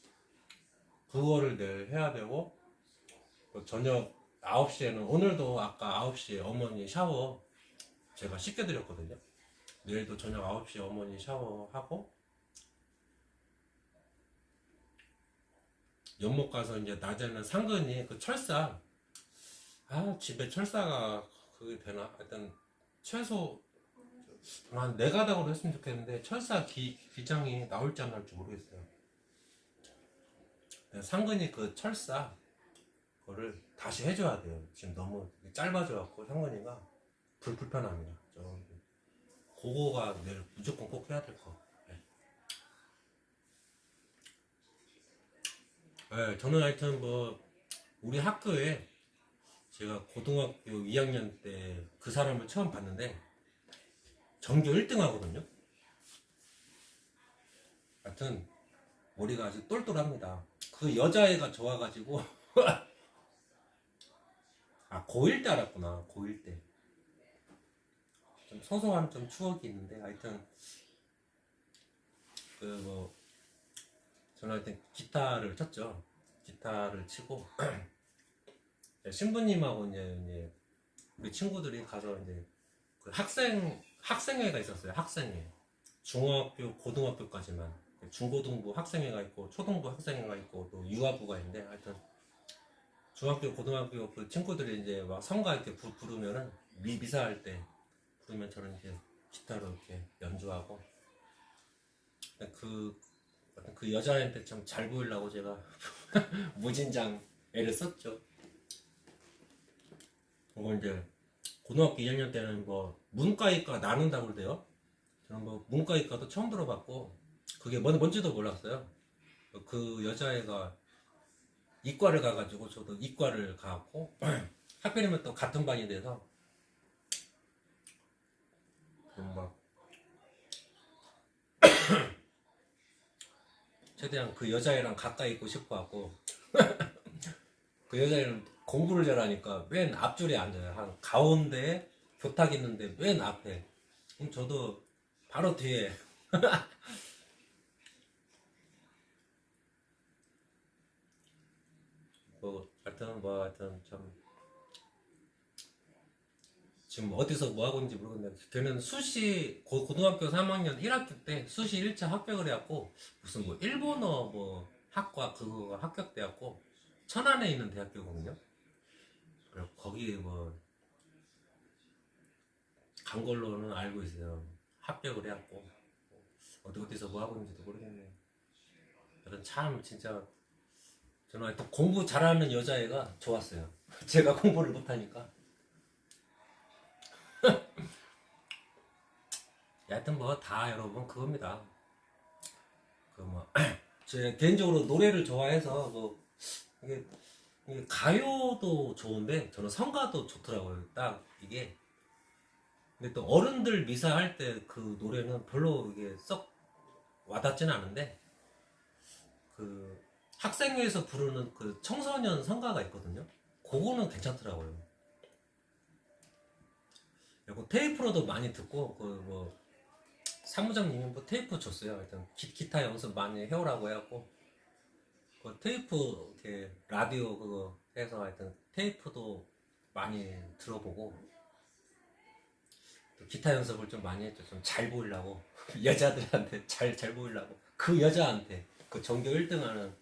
그거를 내일 해야 되고 또 저녁 9시에는 오늘도 아까 9시에 어머니 샤워 제가 씻겨드렸거든요. 내일도 저녁 9시에 어머니 샤워하고 연못 가서 이제 낮에는 상근이 그 철사 집에 철사가 그게 되나? 하여튼 최소 한 4가닥으로 했으면 좋겠는데 철사 기장이 나올지 안 나올지 모르겠어요. 상근이 그 철사 그거를 다시 해줘야 돼요. 지금 너무 짧아져갖고 상근이가 불편합니다. 그거가 내일 무조건 꼭 해야 될 거. 네, 저는 하여튼 뭐 우리 학교에 제가 고등학교 2학년 때 그 사람을 처음 봤는데 전교 1등 하거든요. 하여튼 머리가 아주 똘똘합니다. 그 여자애가 좋아가지고 아 고1 때 알았구나. 고1 때. 좀 소소한 좀 추억이 있는데 하여튼 그 뭐 저는 하여튼 기타를 쳤죠. 기타를 치고 신부님하고 이제 우리 친구들이 가서 이제 그 학생회가 있었어요. 학생회. 중학교, 고등학교까지만. 중고등부 학생회가 있고 초등부 학생회가 있고 또 유아부가 있는데 하여튼 중학교, 고등학교 그 친구들이 이제 막 성가 이렇게 부르면은 미사할 때 부르면 저는 이제 기타로 이렇게 연주하고 그 여자애한테 좀 잘 보이려고 제가 무진장 애를 썼죠. 그리고 이제 고등학교 2학년 때는 뭐 문과이과 나눈다고 그러대요. 저는 뭐 문과이과도 처음 들어봤고 그게 뭔지도 몰랐어요. 그 여자애가 이과를 가가지고 저도 이과를 가고 하필이면 또 같은 반이 돼서 막 최대한 그 여자애랑 가까이 있고 싶어갖고 그 여자애는 공부를 잘하니까 맨 앞줄에 앉아요. 한 가운데에 교탁 있는데 맨 앞에. 그럼 저도 바로 뒤에. 하여튼 참 지금 어디서 뭐 하고 있는지 모르겠는데 걔는 수시 고등학교 3학년 1학기 때 수시 1차 합격을 해갖고 무슨 뭐 일본어 뭐 학과 그거 합격돼갖고 천안에 있는 대학교거든요. 그래서 거기 뭐 간 걸로는 알고 있어요. 합격을 해갖고 어디서 뭐 하고 있는지도 모르겠네요. 하여튼 참 진짜 저는 하여튼 공부 잘하는 여자애가 좋았어요. 제가 공부를 못하니까. 하여튼 뭐 다 여러분 그겁니다. 그 뭐 제 개인적으로 노래를 좋아해서 뭐 이게 가요도 좋은데 저는 성가도 좋더라고요. 딱 이게. 근데 또 어른들 미사할 때 그 노래는 별로 이게 썩 와닿지는 않은데 그 학생회에서 부르는 그 청소년 성가가 있거든요. 그거는 괜찮더라고요. 그리고 테이프로도 많이 듣고 그 뭐 사무장님이 뭐 테이프 줬어요. 하여튼 기타 연습 많이 해오라고 해갖고 그 테이프 이렇게 라디오 그거 해서 하여튼 테이프도 많이 들어보고 또 기타 연습을 좀 많이 했죠. 좀 잘 보이려고 여자들한테 잘 보이려고 그 여자한테 그 전교 1등하는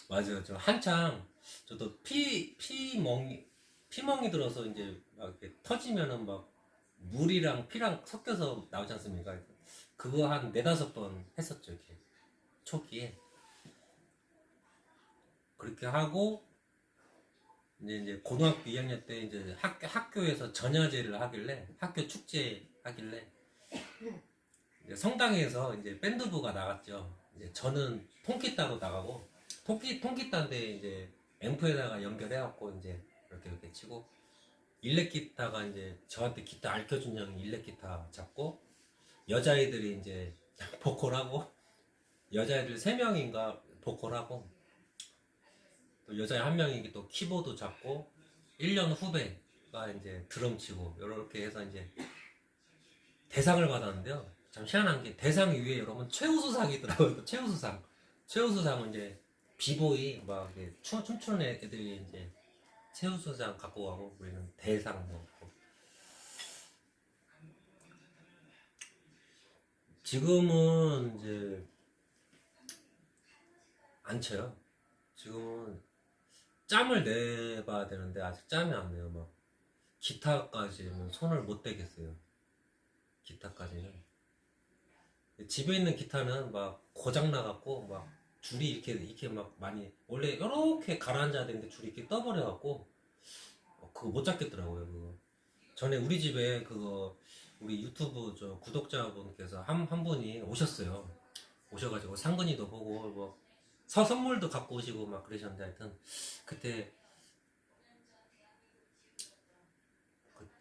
맞아요. 저 한창 저도 피멍이 들어서 이제 막 이렇게 터지면은 막 물이랑 피랑 섞여서 나오지 않습니까? 그거 한 4-5번 했었죠. 이렇게 초기에 그렇게 하고 이제 고등학교 2학년 때 이제 학교에서 전야제를 하길래 학교 축제 하길래 이제 성당에서 이제 밴드부가 나갔죠. 이제 저는 통기타로 나가고 통기타인데 이제 앰프에다가 연결해갖고 이제 이렇게 치고 일렉기타가 이제 저한테 기타 알려준 형이 일렉기타 잡고 여자애들이 이제 보컬하고 여자애들 3명인가 보컬하고 또 여자애 1명이 또 키보드 잡고 1년 후배가 이제 드럼 치고 이렇게 해서 이제 대상을 받았는데요. 참 희한한 게 대상 위에 여러분 최우수상이 있더라고요. 최우수상은 이제 비보이 막 춤추는 애들이 이제 최우수상 갖고 가고 우리는 대상 먹고 지금은 이제 안 쳐요. 지금은 짬을 내봐야 되는데 아직 짬이 안 내요. 막 기타까지는 손을 못 대겠어요. 기타까지는 집에 있는 기타는 막 고장 나갖고 막 줄이 이렇게 막 많이 원래 이렇게 가라앉아야 되는데 줄이 이렇게 떠버려갖고 그거 못 잡겠더라고요. 그거 전에 우리 집에 그거 우리 유튜브 저 구독자분께서 한 분이 오셨어요. 오셔가지고 상근이도 보고 뭐 선물도 갖고 오시고 막 그러셨는데 하여튼 그때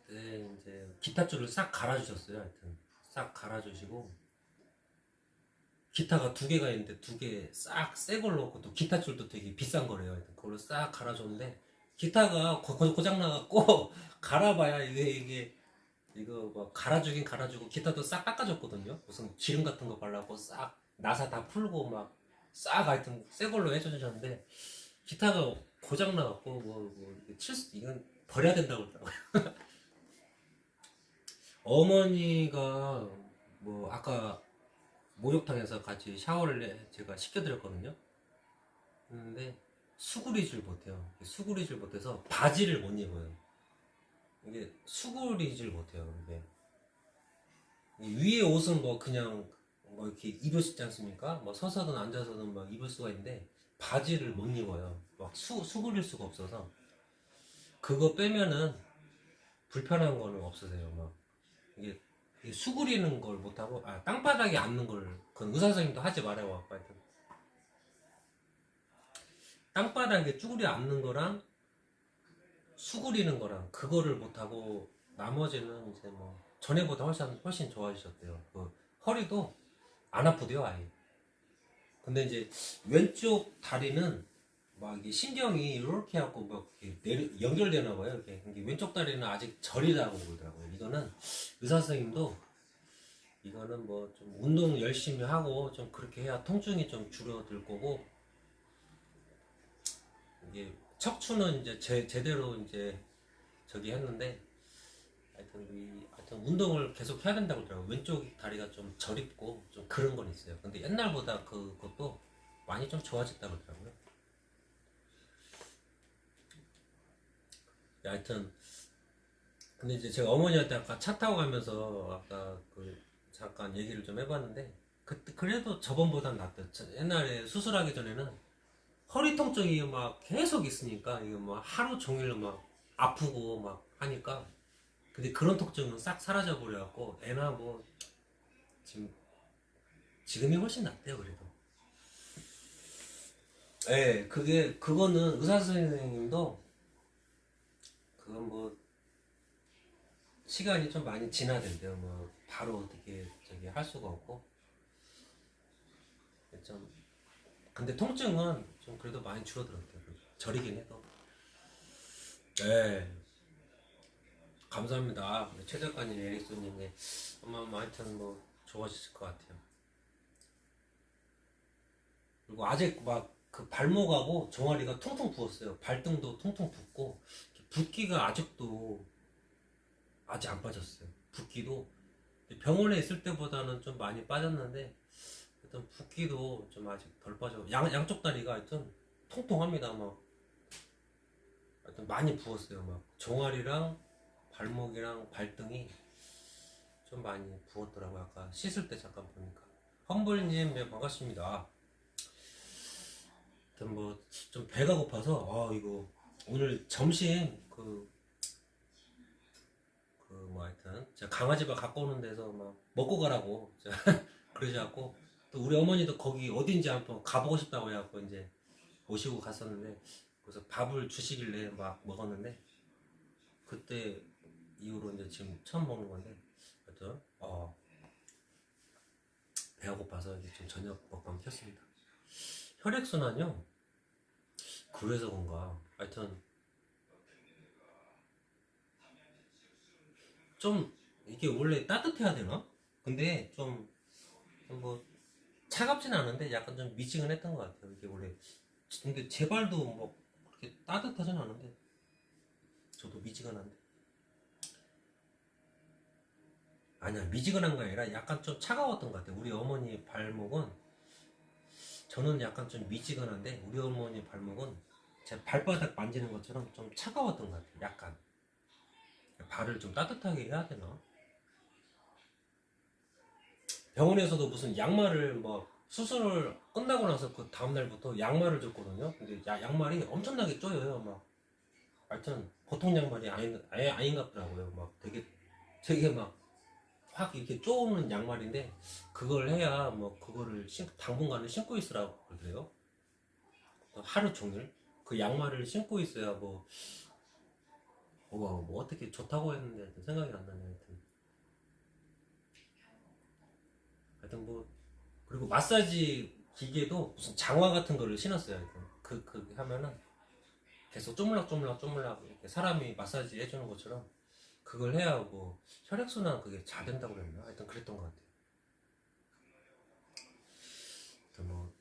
그때 이제 기타 줄을 싹 갈아주셨어요. 하여튼 싹 갈아주시고 기타가 두 개가 있는데 두 개 싹 새 걸로 넣고 또 기타 줄도 되게 비싼 거래요. 하여튼 그걸로 싹 갈아줬는데 기타가 고장 나갖고 갈아봐야 이게 이거 뭐 갈아주긴 갈아주고 기타도 싹 깎아줬거든요. 무슨 기름 같은 거 발라고 싹 나사 다 풀고 막 싹 하여튼 새 걸로 해주셨는데 기타가 고장 나갖고 이건 버려야 된다고 그러더라고요. 어머니가 뭐 아까 목욕탕에서 같이 샤워를 제가 시켜드렸거든요. 근데 수그리질 못해요. 수그리질 못해서 바지를 못 입어요. 이게 수그리질 못해요. 이게 위에 옷은 뭐 그냥 뭐 이렇게 입을 수 있지 않습니까? 뭐 서서든 앉아서든 막 입을 수가 있는데 바지를 못 입어요. 막 수그릴 수가 없어서 그거 빼면은 불편한 거는 없으세요. 막 이게 수그리는 걸 못하고 땅바닥에 앉는 걸 그건 의사 선생님도 하지 말아요. 하여튼 땅바닥에 쭈그려 앉는 거랑 수그리는 거랑 그거를 못하고 나머지는 이제 뭐 전에보다 훨씬 좋아지셨대요. 그 허리도 안 아프대요 아예. 근데 이제 왼쪽 다리는 막 이게 신경이 이렇게 하고 막 이렇게 연결되나 봐요. 이렇게. 왼쪽 다리는 아직 저리다고 그러더라고요. 이거는 의사 선생님도 이거는 뭐 좀 운동 열심히 하고 좀 그렇게 해야 통증이 좀 줄어들 거고 이게 척추는 이제 제대로 이제 저기 했는데 하여튼 운동을 계속 해야 된다고 그러더라고요. 왼쪽 다리가 좀 저립고 좀 그런 건 있어요. 근데 옛날보다 그것도 많이 좀 좋아졌다고 그러더라고요. 하여튼 근데 이제 제가 어머니한테 아까 차 타고 가면서 아까 그 잠깐 얘기를 좀 해봤는데 그때 그래도 저번보단 낫대요. 옛날에 수술하기 전에는 허리 통증이 막 계속 있으니까 이거 뭐 하루 종일 막 아프고 막 하니까 근데 그런 통증은 싹 사라져 버려갖고 애나 뭐 지금이 훨씬 낫대요. 그래도 그거는 의사 선생님도 그건 뭐 시간이 좀 많이 지나야 된대요. 뭐 바로 어떻게 저기 할 수가 없고 좀 근데 통증은 좀 그래도 많이 줄어들었대요. 저리긴 해도. 네. 감사합니다. 최 작가님, 에릭소님의 아마 하여튼 뭐 좋아지실 것 같아요. 그리고 아직 막 그 발목하고 종아리가 퉁퉁 부었어요. 발등도 퉁퉁 붓고 붓기가 아직 안 빠졌어요. 붓기도 병원에 있을 때보다는 좀 많이 빠졌는데 하여튼 붓기도 좀 아직 덜 빠져. 양쪽 다리가 하여튼 통통합니다. 막 하여튼 많이 부었어요. 막 종아리랑 발목이랑 발등이 좀 많이 부었더라고요. 아까 씻을 때 잠깐 보니까. 험블님, 네, 반갑습니다. 하여튼 뭐 좀 배가 고파서 이거 오늘 점심 뭐 하여튼 제가 강아지밥 갖고 오는 데서 막 먹고 가라고 그러셔갖고 또 우리 어머니도 거기 어딘지 한번 가보고 싶다고 해갖고 이제 모시고 갔었는데 그래서 밥을 주시길래 막 먹었는데 그때 이후로 이제 지금 처음 먹는 건데 하여튼 배가 고파서 이제 좀 저녁 먹방 켰습니다. 혈액순환이요? 그래서 그런가 하여튼 좀 이게 원래 따뜻해야 되나? 근데 좀 뭐 차갑진 않은데 약간 좀 미지근했던 것 같아요. 이게 원래 근데 제 발도 뭐 그렇게 따뜻하진 않은데 저도 미지근한데 아니야 미지근한 거 아니라 약간 좀 차가웠던 것 같아요. 우리 어머니 발목은 저는 약간 좀 미지근한데 우리 어머니 발목은 제 발바닥 만지는 것처럼 좀 차가웠던 것 같아요. 약간 발을 좀 따뜻하게 해야 되나? 병원에서도 무슨 양말을 뭐 수술을 끝나고 나서 그 다음날부터 양말을 줬거든요. 근데 양말이 엄청나게 쪼여요. 막 하여튼 보통 양말이 아닌가 보더라고요. 막 되게 막 확 이렇게 쪼는 양말인데 그걸 해야 뭐 그거를 당분간은 신고 있으라고 그러더래요. 하루 종일 그 양말을 신고 있어야 뭐 뭐 어떻게 좋다고 했는데 하여튼 생각이 안 나네. 하여튼 뭐 그리고 마사지 기계도 무슨 장화 같은 거를 신었어요. 하여튼 그 하면은 계속 쪼물락쪼물락 이렇게 사람이 마사지 해주는 것처럼 그걸 해야 뭐 혈액순환 그게 잘 된다고 그랬나? 하여튼 그랬던 것 같아요. 하여튼 뭐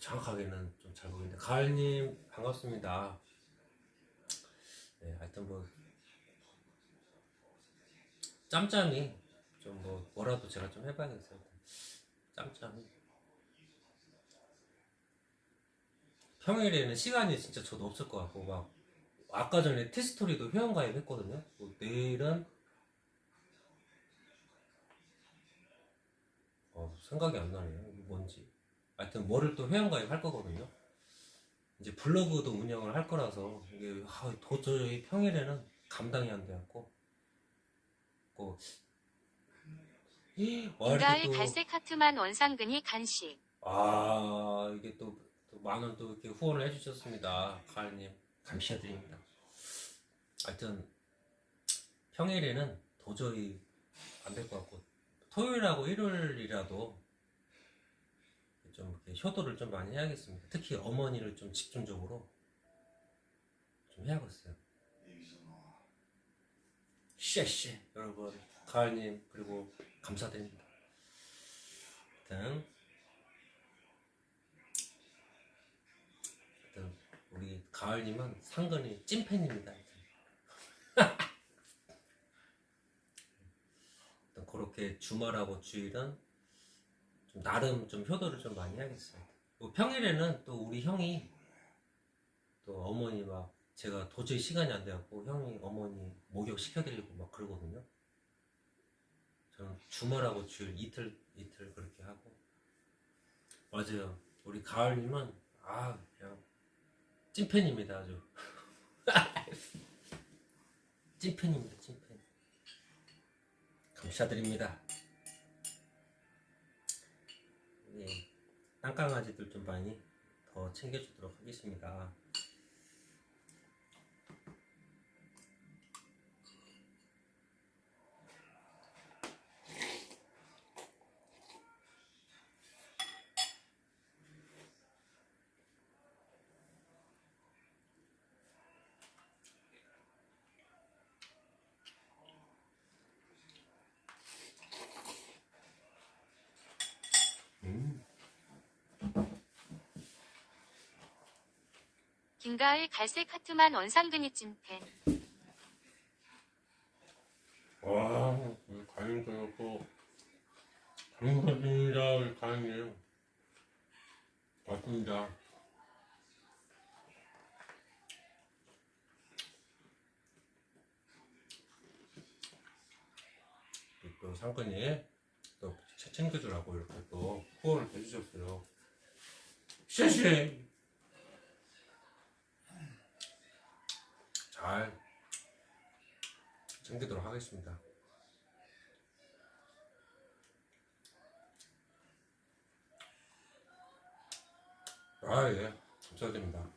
정확하게는 좀 잘 모르겠는데 가을님 반갑습니다. 네, 하여튼 뭐 짬짬이 좀 뭐라도 제가 좀 해봐야겠어요. 짬짬이 평일에는 시간이 진짜 저도 없을 것 같고 막 아까 전에 티스토리도 회원가입 했거든요. 뭐 내일은 생각이 안 나네요. 이게 뭔지. 하여튼 뭐를 또 회원가입 할 거거든요. 이제 블로그도 운영을 할 거라서 이게 도저히 평일에는 감당이 안 돼갖고 뭐 이렇게 인가을 갈색 하트만 원상근이 간식. 이게 또 만원 또 이렇게 후원을 해주셨습니다. 가을님 감사드립니다. 하여튼 평일에는 도저히 안 될 것 같고 토요일하고 일요일이라도 좀 이렇게 효도를 좀 많이 해야겠습니다. 특히 어머니를 좀 집중적으로 좀 해야겠어요. 쉐쉐 여러분 가을님 그리고 감사드립니다. 하여튼 우리 가을님은 상근이 찐팬입니다. 그렇게 주말하고 주일은 좀 나름 좀 효도를 좀 많이 해야겠어요. 평일에는 또 우리 형이 또 어머니 막 제가 도저히 시간이 안 돼갖고 형이 어머니 목욕 시켜드리고 막 그러거든요. 저는 주말하고 주일 이틀 그렇게 하고. 맞아요. 우리 가을님은 그냥 찐팬입니다. 아주 찐팬입니다. 찐팬. 감사드립니다. 예, 땅강아지들 좀 많이 더 챙겨주도록 하겠습니다. 긴가을 갈색 하트만 원상근이 찐팬. 와, 가인 저녁고 감사드립니다. 우리 가인님 맞습니다. 또 상근이 또 챙겨주라고 이렇게 또 후원을 해주셨어요. 쉐쉐 잘 챙기도록 하겠습니다. 예, 감사드립니다.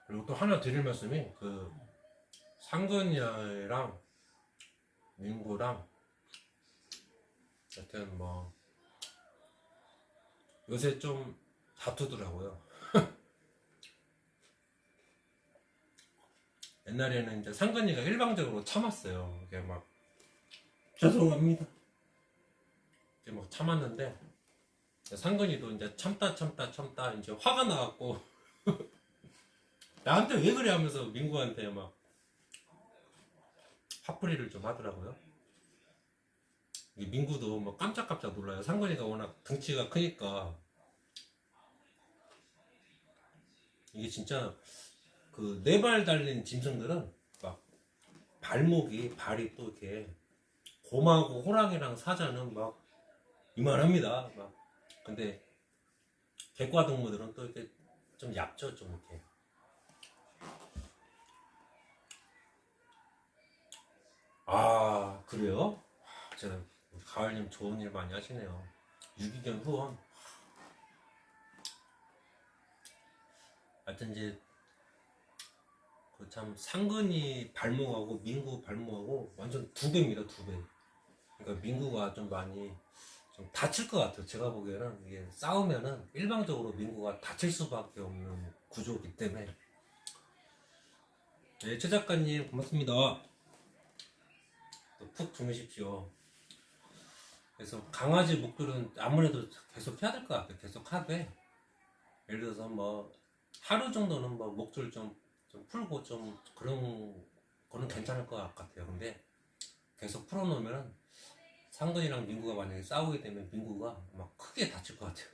그리고 또 하나 드릴 말씀이 상근이랑 민구랑 하여튼 뭐 요새 좀 다투더라고요. 옛날에는 이제 상근이가 일방적으로 참았어요. 이게 막 죄송합니다. 이제 막 참았는데 상근이도 이제 참다 이제 화가 나갖고 나한테 왜 그래 하면서 민구한테 막 화풀이를 좀 하더라고요. 민구도 뭐 깜짝깜짝 놀라요. 상근이가 워낙 덩치가 크니까 이게 진짜 네 발 달린 짐승들은 막 발이 또 이렇게 곰하고 호랑이랑 사자는 막 이만합니다. 막 근데 객과동물들은 또 이렇게 좀 얇죠, 좀 이렇게. 그래요? 제가 가을님 좋은 일 많이 하시네요. 유기견 후원. 하여튼 이제 그 참 상근이 발목하고 민구 발목하고 완전 두 배입니다, 두 배. 그러니까 민구가 좀 많이 좀 다칠 것 같아요. 제가 보기에는 이게 싸우면은 일방적으로 민구가 다칠 수밖에 없는 구조이기 때문에. 네, 최 작가님 고맙습니다. 또 푹 주무십시오. 그래서 강아지 목줄은 아무래도 계속 해야 될 것 같아요. 계속 하되 예를 들어서 뭐 하루 정도는 뭐 목줄 좀 풀고 좀 그런 거는 괜찮을 것 같아요. 근데 계속 풀어놓으면 상근이랑 민구가 만약에 싸우게 되면 민구가 막 크게 다칠 것 같아요.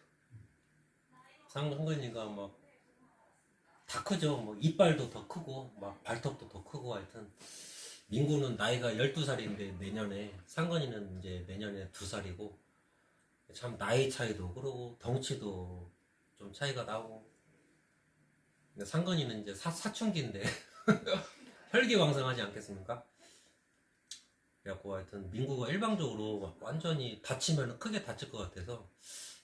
상근이가 막 다 크죠. 뭐 이빨도 더 크고 막 발톱도 더 크고 하여튼 민구는 나이가 12살인데 내년에 상근이는 이제 내년에 2살이고 참 나이 차이도 그러고 덩치도 좀 차이가 나고 근데 상근이는 이제 사춘기인데 혈기왕성하지 않겠습니까? 그래갖고 하여튼 민구가 일방적으로 막 완전히 다치면 크게 다칠 것 같아서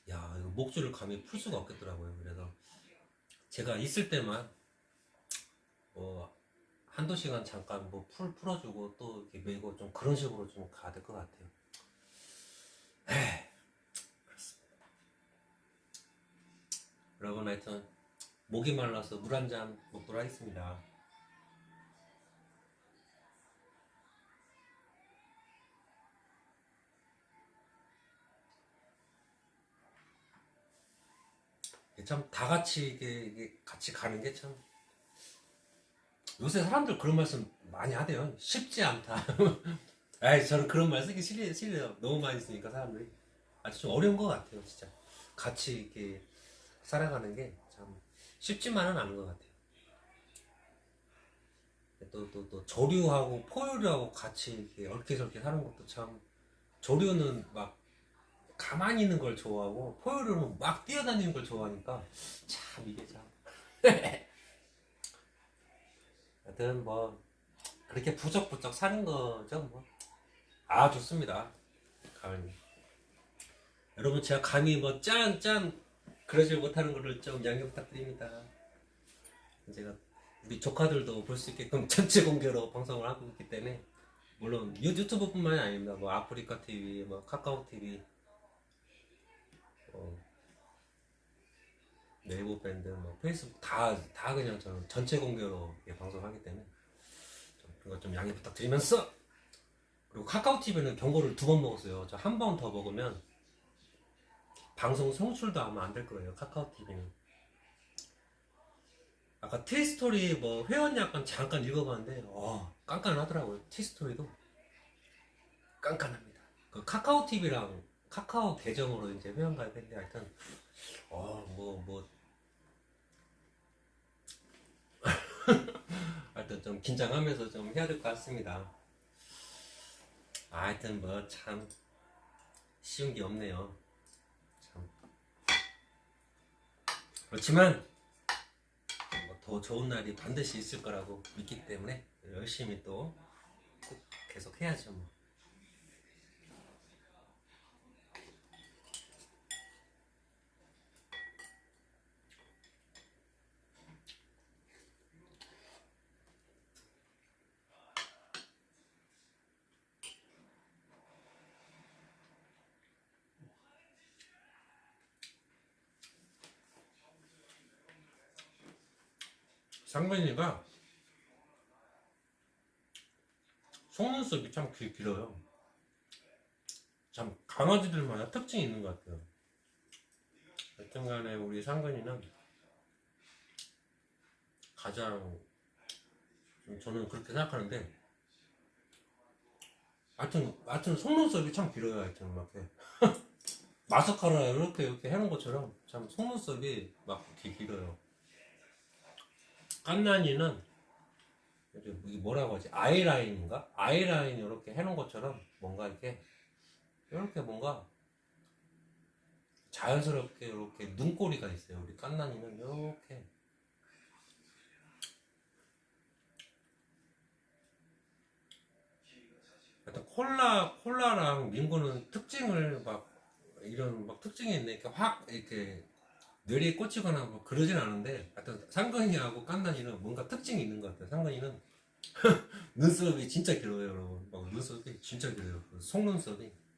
야 이거 목줄을 감히 풀 수가 없겠더라고요. 그래서 제가 있을 때만 뭐 한두 시간 잠깐 뭐 풀어주고 또 이렇게 메고 좀 그런 식으로 좀 가야 될 것 같아요. 에이, 그렇습니다. 여러분 하여튼 목이 말라서 물 한 잔 먹도록 하겠습니다. 참 다 같이 이게 같이 가는 게 참 요새 사람들 그런 말씀 많이 하대요. 쉽지 않다. 아이 저는 그런 말 쓰기 싫어요. 너무 많이 쓰니까 사람들이 아주 좀 어려운 것 같아요. 진짜 같이 이렇게 살아가는 게 참 쉽지만은 않은 것 같아요. 또 조류하고 포유류하고 같이 이렇게 얽혀저렇게 사는 것도 참 조류는 막 가만히 있는 걸 좋아하고 포유류는 막 뛰어다니는 걸 좋아하니까 참 이게 참 하여튼 뭐 그렇게 부쩍부쩍 사는 거죠 뭐. 아 좋습니다. 가을님. 여러분 제가 감히 뭐 짠 그러지 못하는 거를 좀 양해 부탁드립니다. 제가 우리 조카들도 볼 수 있게끔 전체 공개로 방송을 하고 있기 때문에 물론 유튜브뿐만이 아닙니다. 뭐 아프리카 TV, 뭐 카카오 TV, 네이버 밴드, 뭐 페이스북 다 그냥 저는 전체 공개로 방송하기 때문에 그거 좀 양해 부탁드리면서 그리고 카카오 TV는 경고를 2번 먹었어요. 저 한 번 더 먹으면 방송 송출도 아마 안 될 거예요. 카카오 TV는. 아까 티스토리 뭐 회원 약간 잠깐 읽어봤는데 깐깐하더라고요. 티스토리도 깐깐합니다. 그 카카오 TV랑 카카오 계정으로 이제 회원 가입했는데 하여튼 하여튼 좀 긴장하면서 좀 해야 될 것 같습니다. 하여튼 뭐 참 쉬운 게 없네요. 참 그렇지만 더 좋은 날이 반드시 있을 거라고 믿기 때문에 열심히 또 꼭 계속 해야죠 뭐. 상근이가 속눈썹이 참 길어요. 참 강아지들마다 특징이 있는 것 같아요. 여튼간에 우리 상근이는 가장 저는 그렇게 생각하는데 하여튼 속눈썹이 참 길어요. 하여튼 막 이렇게 마스카라 이렇게 해놓은 것처럼 참 속눈썹이 막 이렇게 길어요. 깐난이는 이게 뭐라고 하지? 아이라인인가? 아이라인 이렇게 해놓은 것처럼 뭔가 이렇게 뭔가 자연스럽게 이렇게 눈꼬리가 있어요. 우리 깐난이는 이렇게 하여튼 콜라랑 민구는 특징을 막 이런 막 특징이 있네. 이렇게 확 이렇게 뇌리에 꽂히거나 뭐 그러진 않은데 하여튼 상근이하고 깐난이는 뭔가 특징이 있는 것 같아요. 상근이는 눈썹이 진짜 길어요, 여러분. 막 눈썹이 진짜 길어요. 속눈썹이